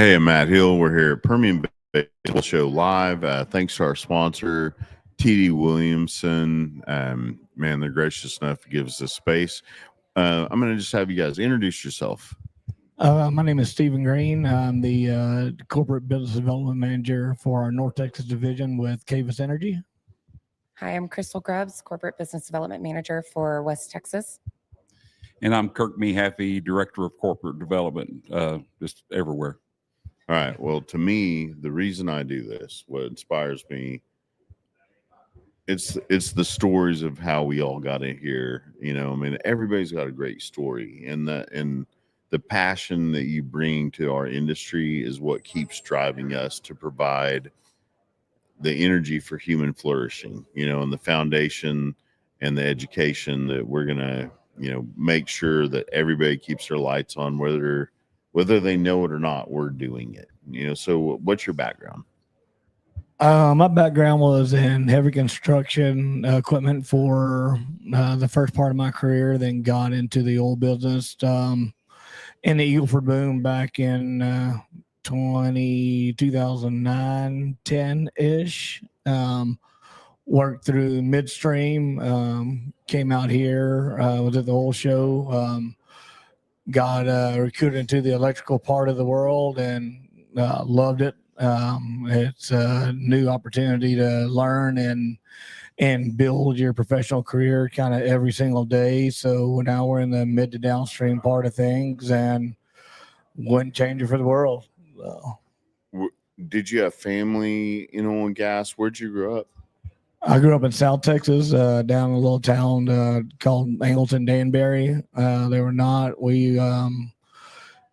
Hey, I'm Matt Hill. We're here at Permian Basin Show live. Thanks to our sponsor, TD Williamson. Man, they're gracious enough to give us this space. I'm going to just have you guys introduce yourself. My name is Stephen Green. I'm the Corporate Business Development Manager for our North Texas division with CAVIS Energy. Hi, I'm Crystal GRUBBS, Corporate Business Development Manager for West Texas. And I'm KIRK MEHAFFY, Director of Corporate Development, just everywhere. All right. Well, to me, the reason I do this, what inspires me, it's the stories of how we all got in here. You know, I mean, everybody's got a great story, and the passion that you bring to our industry is what keeps driving us to provide the energy for human flourishing, you know, and the foundation and the education that we're going to, you know, make sure that everybody keeps their lights on, whether they know it or not, we're doing it, you know. So what's your background? My background was in heavy construction equipment for the first part of my career, then got into the oil business in the Eagle Ford boom back in 2009, 10-ish. Worked through midstream, came out here, was at the oil show, got recruited into the electrical part of the world and loved it. It's a new opportunity to learn and build your professional career kind of every single day. So now we're in the mid to downstream part of things and wouldn't change it for the world. Did you have family in oil and gas? Where'd you grow up? I grew up in South Texas, down in a little town called Angleton, Danbury. They were not.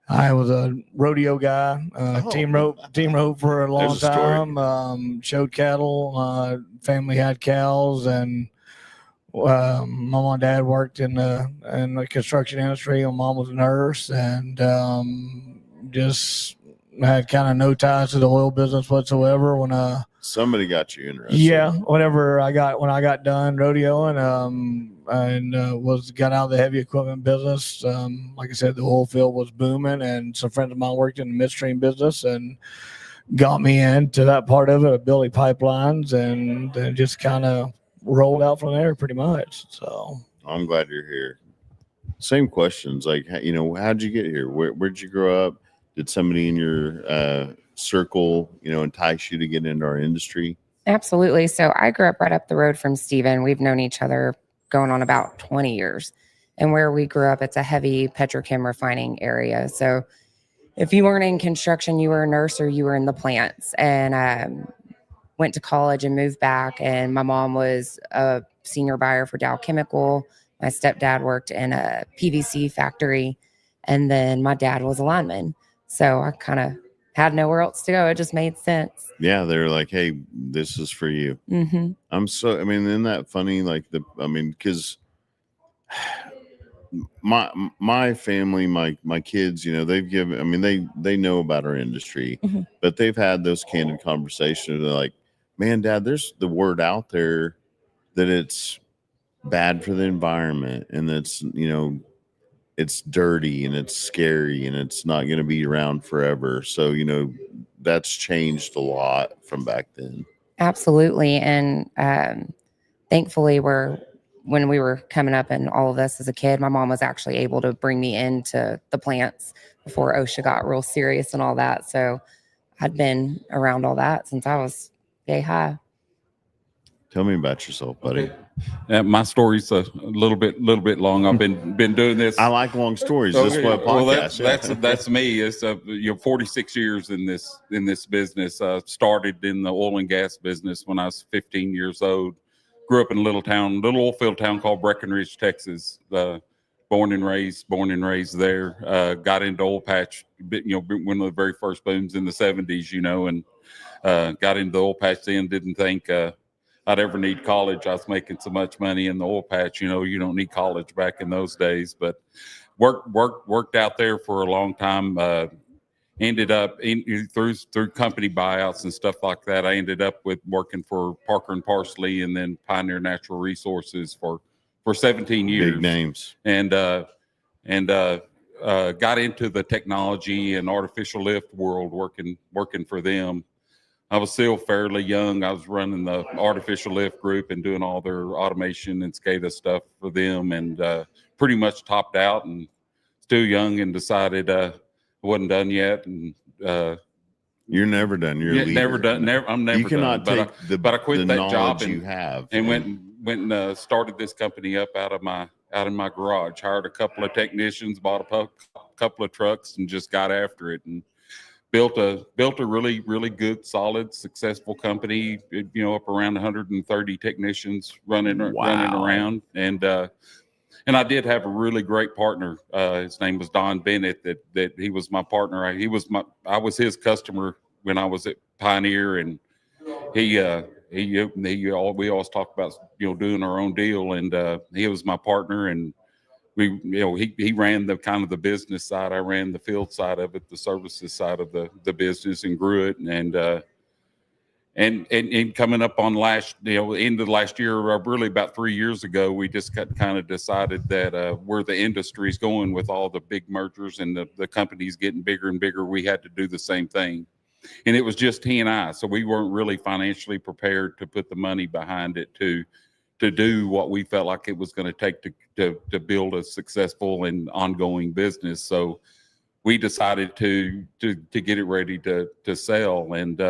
I was a rodeo guy, team rope for a long time. Showed cattle. Family had cows, and my mom and dad worked in the construction industry. My mom was a nurse, and just had kind of no ties to the oil business whatsoever. When somebody got you interested, yeah. When I got done rodeoing, got out of the heavy equipment business. Like I said, the oil field was booming, and some friends of mine worked in the midstream business and got me into that part of it, building pipelines, and just kind of rolled out from there pretty much. So I'm glad you're here. Same questions, like, you know, how'd you get here? Where'd you grow up? Did somebody in your circle, you know, entice you to get into our industry? Absolutely. So I grew up right up the road from Stephen. We've known each other going on about 20 years. And where we grew up, it's a heavy petrochem refining area. So if you weren't in construction, you were a nurse or you were in the plants. And went to college and moved back. And my mom was a senior buyer for Dow Chemical. My stepdad worked in a PVC factory. And then my dad was a lineman. So I kind of had nowhere else to go. It just made sense. Yeah, they're like, hey, this is for you. Mm-hmm. Isn't that funny? Like, because my family, my kids, you know, they've given, they know about our industry, mm-hmm. but they've had those candid conversations. They're like, man, Dad, there's the word out there that it's bad for the environment and that's, you know, it's dirty and it's scary and it's not going to be around forever. So, you know, that's changed a lot from back then. Absolutely. And thankfully, when we were coming up and all of this as a kid, my mom was actually able to bring me into the plants before OSHA got real serious and all that. So I'd been around all that since I was yay high. Tell me about yourself, buddy. My story's a little bit long. I've been doing this. I like long stories. Okay. This is what podcast. Well, that's me. It's 46 years in this business. Started in the oil and gas business when I was 15 years old. Grew up in a little oilfield town called Breckenridge, Texas. Born and raised there. Got into oil patch, one of the very first booms in the 70s, and got into the oil patch then. Didn't think I'd ever need college. I was making so much money in the oil patch. You don't need college back in those days. But worked out there for a long time. Ended up through company buyouts and stuff like that. I ended up with working for Parker and Parsley and then Pioneer Natural Resources for 17 years. Big names. And got into the technology and artificial lift world working for them. I was still fairly young. I was running the artificial lift group and doing all their automation and SCADA stuff for them, and pretty much topped out and still young, and decided I wasn't done yet. And you're never done. You're a leader. never done. Never. I'm never You cannot done. take But I quit the that job knowledge you have and went and started this company up out of my garage. Hired a couple of technicians, bought a couple of trucks, and just got after it and built a really, really good, solid, successful company. You know, up around 130 technicians running around, and I did have a really great partner. His name was Don Bennett. That he was my partner. I was his customer when I was at Pioneer, and we always talk about, you know, doing our own deal, and he was my partner, and he ran the kind of the business side. I ran the field side of it, the services side of the business, and grew it. And coming up on end of last year, really about 3 years ago, we just kind of decided that where the industry's going with all the big mergers and the companies getting bigger and bigger, we had to do the same thing. And it was just he and I, so we weren't really financially prepared to put the money behind it to do what we felt like it was going to take to build a successful and ongoing business. So we decided to get it ready to sell, and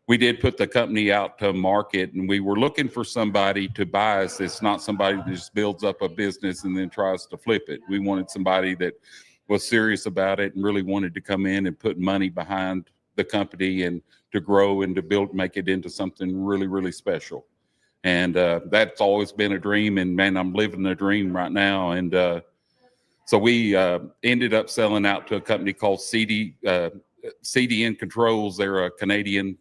we did put the company out to market, and we were looking for somebody to buy us. It's not somebody that just builds up a business and then tries to flip it. We wanted somebody that was serious about it and really wanted to come in and put money behind the company and to grow and to make it into something really, really special. And that's always been a dream, and man, I'm living the dream right now. And so we ended up selling out to a company called CDN Controls. They're a Canadian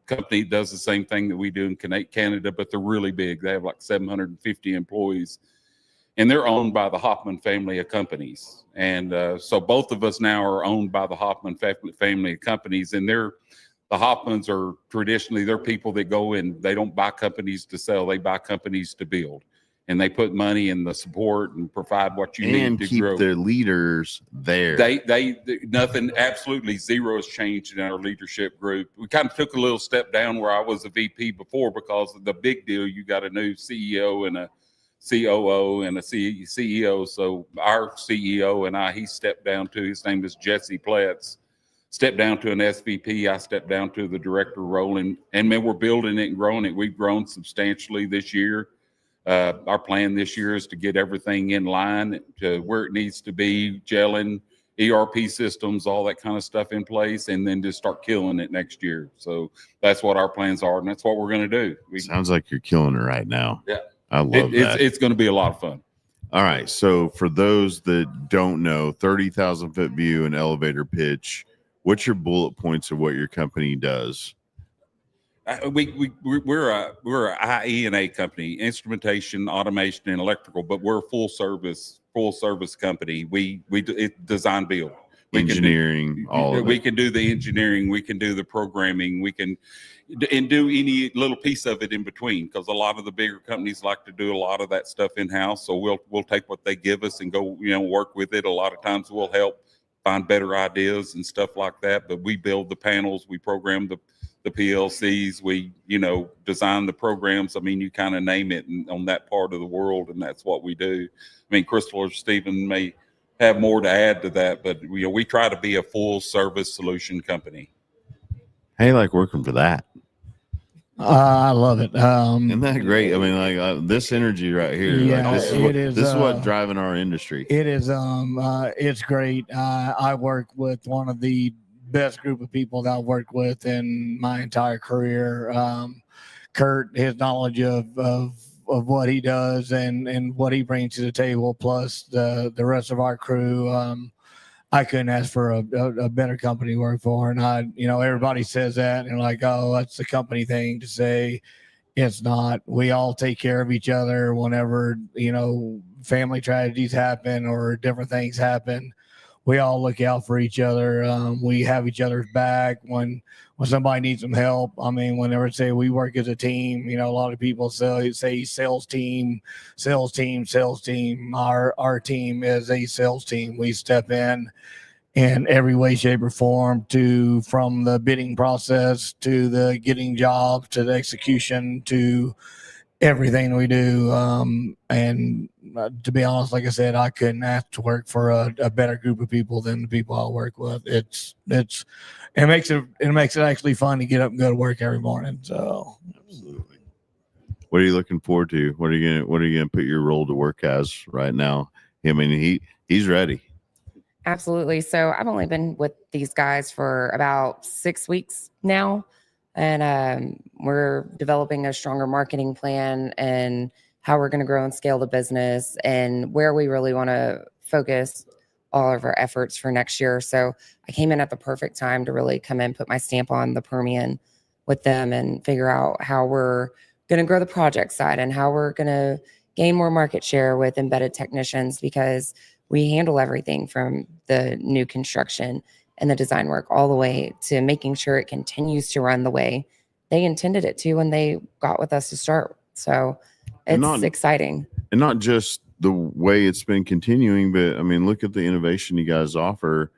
company, does the same thing that we do in Canada, but they're really big. They have like 750 employees, and they're owned by the Hoffman family of companies. And so both of us now are owned by the Hoffman family of companies, and the Hoffmans are traditionally, they're people that go in, they don't buy companies to sell, they buy companies to build. And they put money in the support and provide what you need to grow. And keep their leaders there. Nothing, absolutely zero has changed in our leadership group. We kind of took a little step down where I was a VP before, because of the big deal. You got a new CEO and a COO and a CEO. So our CEO and he stepped down to, his name is Jesse Platts, stepped down to an SVP. I stepped down to the director role, and man, we're building it and growing it. We've grown substantially this year. Our plan this year is to get everything in line to where it needs to be, gelling, ERP systems, all that kind of stuff in place, and then just start killing it next year. So that's what our plans are, and that's what we're going to do. Sounds like you're killing it right now. Yeah, I love that. It's going to be a lot of fun. All right, so for those that don't know, 30,000 foot view and elevator pitch, what's your bullet points of what your company does? We're a IE&A company, instrumentation, automation, and electrical, but we're a full service company. We design build. Engineering, all of it. We can do the engineering, we can do the programming, we can do any little piece of it in between, because a lot of the bigger companies like to do a lot of that stuff in-house. So we'll take what they give us and go, work with it. A lot of times we'll help find better ideas and stuff like that, but we build the panels, we program the PLCs, we design the programs. I mean, you kind of name it on that part of the world, and that's what we do. I mean, Crystal or Stephen may have more to add to that, but we try to be a full service solution company. Hey, like working for that. I love it. Isn't that great? I mean, like this energy right here. Yeah, like, this is what driving our industry. It is. It's great. I work with one of the best group of people that I've worked with in my entire career. Kurt, his knowledge of what he does and what he brings to the table, plus the rest of our crew. I couldn't ask for a better company to work for. And everybody says that and like, oh, that's the company thing to say. It's not. We all take care of each other whenever, family tragedies happen or different things happen. we all look out for each other. We have each other's back when somebody needs some help. I mean, whenever say we work as a team, a lot of people say sales team. Our team is a sales team. We step in every way, shape, or form, from the bidding process to the getting jobs to the execution to everything we do. And to be honest, like I said, I couldn't ask to work for a better group of people than the people I work with. It makes it actually fun to get up and go to work every morning. So absolutely. What are you looking forward to? What are you gonna put your role to work as right now? I mean, he's ready. Absolutely. So I've only been with these guys for about 6 weeks now. And we're developing a stronger marketing plan and how we're going to grow and scale the business and where we really want to focus all of our efforts for next year. So I came in at the perfect time to really come in, put my stamp on the Permian with them and figure out how we're going to grow the project side and how we're going to gain more market share with embedded technicians, because we handle everything from the new construction and the design work all the way to making sure it continues to run the way they intended it to when they got with us to start. So it's exciting. And not just the way it's been continuing, but I mean, look at the innovation you guys offer.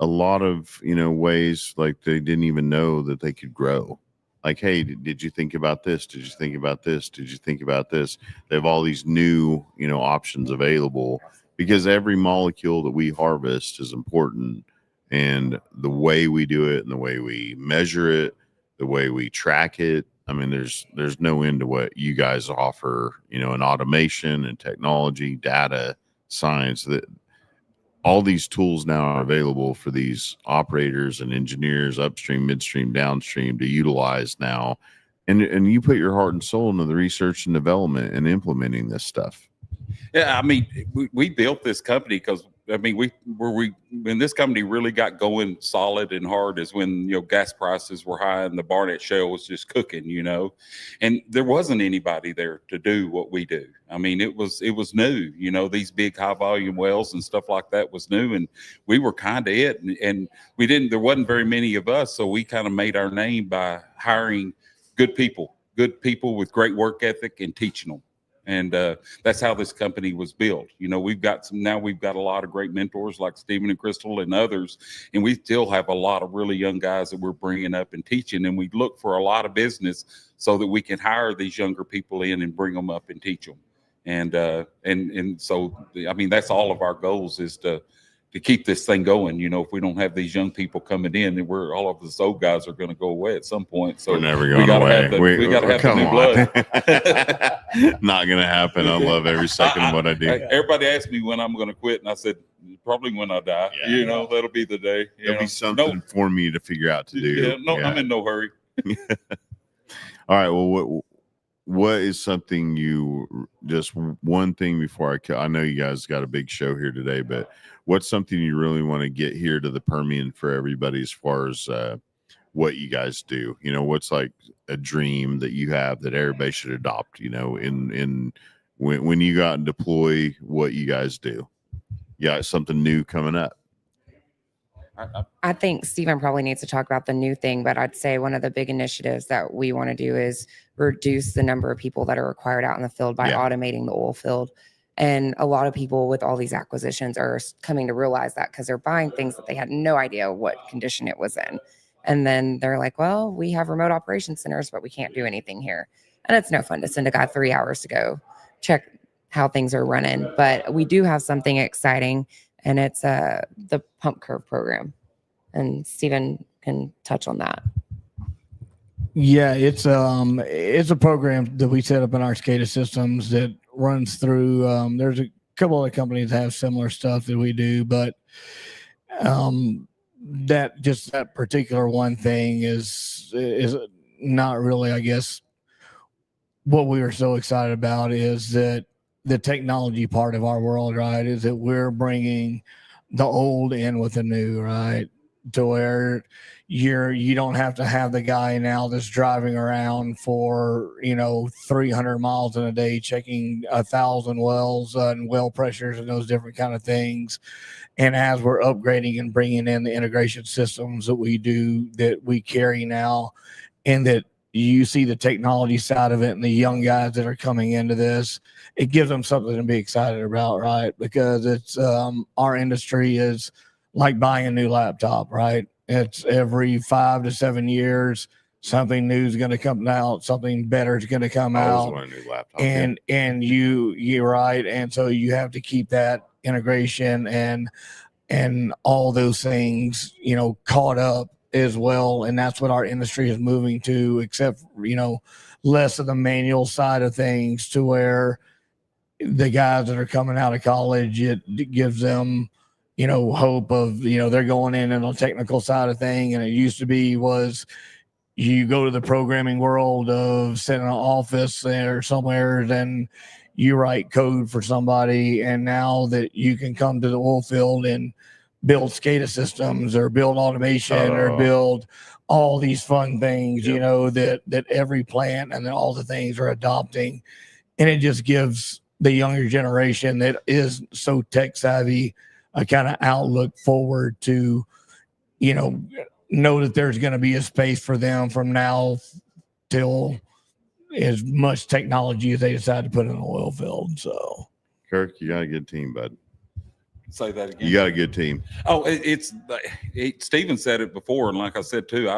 A lot of, ways like they didn't even know that they could grow. Like, hey, did you think about this? Did you think about this? Did you think about this? They have all these new, options available, because every molecule that we harvest is important. And the way we do it and the way we measure it, the way we track it, I mean, there's no end to what you guys offer, in automation and technology, data, science, that all these tools now are available for these operators and engineers upstream, midstream, downstream to utilize now. And you put your heart and soul into the research and development and implementing this stuff. Yeah, I mean, we built this company because when this company really got going solid and hard is when gas prices were high and the Barnett Shale was just cooking, and there wasn't anybody there to do what we do. I mean, it was new, these big high volume wells and stuff like that was new, and we were kind of it, and there wasn't very many of us, so we kind of made our name by hiring good people with great work ethic and teaching them. And that's how this company was built. We've got a lot of great mentors like Stephen and Crystal and others. And we still have a lot of really young guys that we're bringing up and teaching. And we look for a lot of business so that we can hire these younger people in and bring them up and teach them. And so, I mean, that's all of our goals is to keep this thing going. If we don't have these young people coming in, then all of us old guys are going to go away at some point. So we're never going away. We got to have the new blood. Not going to happen. I love every second of what I do. Everybody asked me when I'm going to quit, and I said probably when I die. Yeah. That'll be the day. There'll be something for me to figure out to do. Yeah, I'm in no hurry. All right. Well, what is something just one thing before I know you guys got a big show here today, but what's something you really want to get here to the Permian for everybody as far as what you guys do? What's like a dream that you have that everybody should adopt, in when you go out and deploy what you guys do? You got something new coming up. I think Stephen probably needs to talk about the new thing, but I'd say one of the big initiatives that we want to do is reduce the number of people that are required out in the field by automating the oil field. And a lot of people with all these acquisitions are coming to realize that because they're buying things that they had no idea what condition it was in. And then they're like, well, we have remote operation centers, but we can't do anything here. And it's no fun to send a guy 3 hours to go check how things are running. But we do have something exciting, and it's the pump curve program. And Stephen can touch on that. Yeah, it's a program that we set up in our SCADA systems that runs through. There's a couple of companies that have similar stuff that we do, but that particular one thing is not really, I guess. What we were so excited about is that the technology part of our world, right, is that we're bringing the old in with the new, right, to where you don't have to have the guy now that's driving around for 300 miles in a day checking 1,000 wells and well pressures and those different kind of things. And as we're upgrading and bringing in the integration systems that we do, that we carry now, and that you see the technology side of it and the young guys that are coming into this, it gives them something to be excited about, right? Because it's our industry is like buying a new laptop, right? It's every 5 to 7 years, something new is going to come out, something better is going to come I always out. want a new laptop. And you're right. And so you have to keep that integration and all those things, caught up as well. And that's what our industry is moving to, except, less of the manual side of things, to where the guys that are coming out of college, it gives them, hope of, they're going in on the technical side of thing. And it used to be was you go to the programming world of sitting in an office or somewhere, then you write code for somebody. And now that you can come to the oil field and build SCADA systems or build automation or build all these fun things, that every plant and then all the things are adopting. And it just gives the younger generation that is so tech savvy a kind of outlook forward to, know that there's going to be a space for them from now till as much technology as they decide to put in the oil field. So, Kirk, you got a good team, bud. Say that again. You got a good team. Oh, Stephen said it before, and like I said too,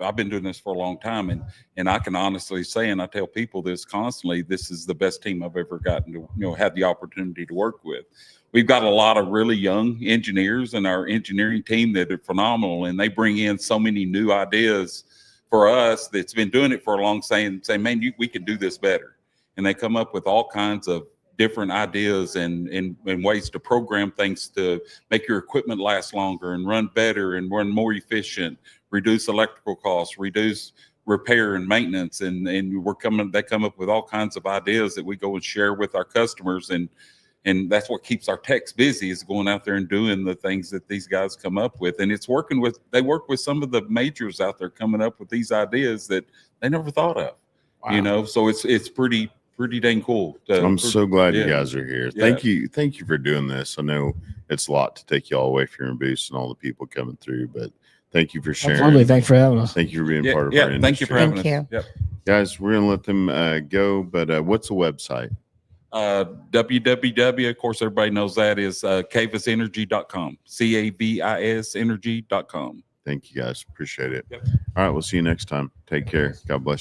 I've been doing this for a long time, and I can honestly say, and I tell people this constantly, this is the best team I've ever gotten to had the opportunity to work with. We've got a lot of really young engineers in our engineering team that are phenomenal, and they bring in so many new ideas for us that's been doing it for a long time, saying, man, we can do this better. And they come up with all kinds of different ideas and ways to program things to make your equipment last longer and run better and run more efficient, reduce electrical costs, reduce repair and maintenance. And they come up with all kinds of ideas that we go and share with our customers. And that's what keeps our techs busy, is going out there and doing the things that these guys come up with. And they work with some of the majors out there coming up with these ideas that they never thought of. Wow. So it's pretty dang cool. I'm so glad you guys are here. Yeah. Thank you for doing this. I know it's a lot to take you all away from your booths and all the people coming through, but thank you for sharing. Absolutely. Thanks for having us. Thank you for being part of our industry. Thank you for having us. Yep. Guys, we're gonna let them go, but what's the website? www, of course everybody knows that, is cavisenergy.com. CAVIS energy.com. Thank you guys. Appreciate it. Yep. All right, we'll see you next time. Take care. God bless you.